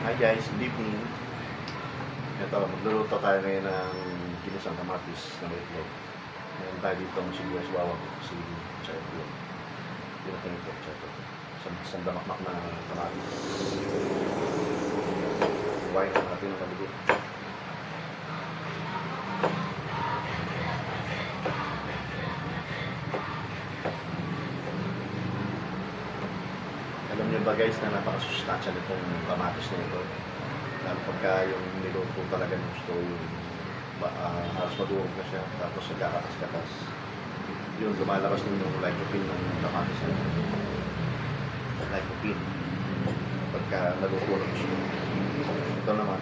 Hi guys, good evening. Ito, magluluto tayo ngayon ng ginisang kamatis na may itlog. Meron tayo dito ang sibuyas, bawang, sili, tsaka itlog. Pinatang ito, tsaka ito. Sandamakmak na kamatis. Huwain natin ang kalugot. Alam niyo ba guys na napakasustansya nitong kamatis na ito. Lalo pagka yung niluto talaga ng gusto yung halos madurog na siya, tapos nagkakatas-katas. Yun, lumalabas din yung lycopene ng kamatis na ito. Lycopene. Pagka naluto ng gusto. Ito naman,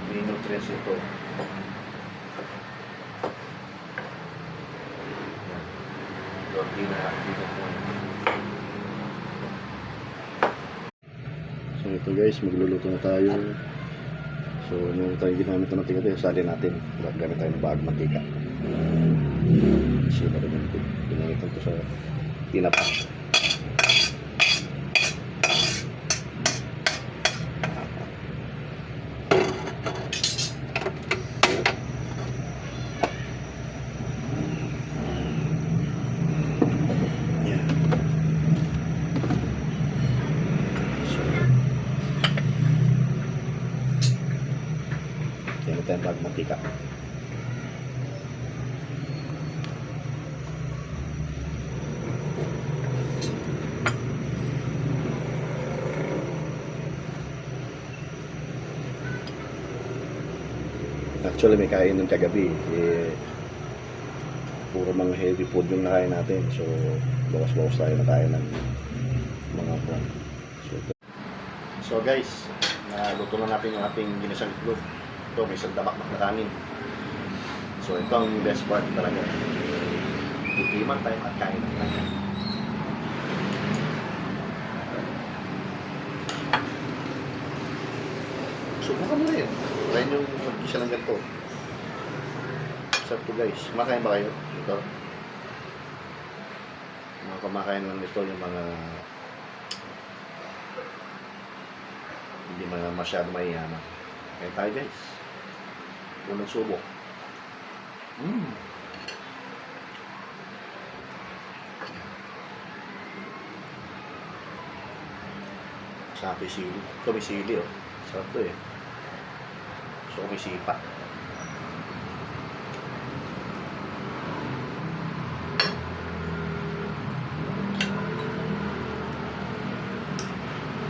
may nutrients ito. Yan. Doon, di na po. So ito guys, magluluto na tayo. So ano tayo ginamit na natin ito, salin natin. Gamit tayo ng bagong mantika. Sila rin natin. Ginamit ito sa tinapa. Gamit tayo ng bagong mantika. Actually may kain ng kagabi puro mga heavy food yung nakain natin, so bawas-bawas tayo na tayo ng mga pan. So guys, naluto na natin yung ating ginisang itlog. Ito may sandamakmak na kanin, so ito ang best part talaga. Tikiman tayo at kain ng kanin. Subukan mo rin. Try nyo mag-isa ng ganito. Sarap to guys. Kumakain ba kayo? Ito. Mga kumakain lang nito yung mga hindi mga masyado mayayaman. Kaya tayo guys. Unang subok. Sa akin sili. Ito may sili oh. Sarap to eh. So may sipa.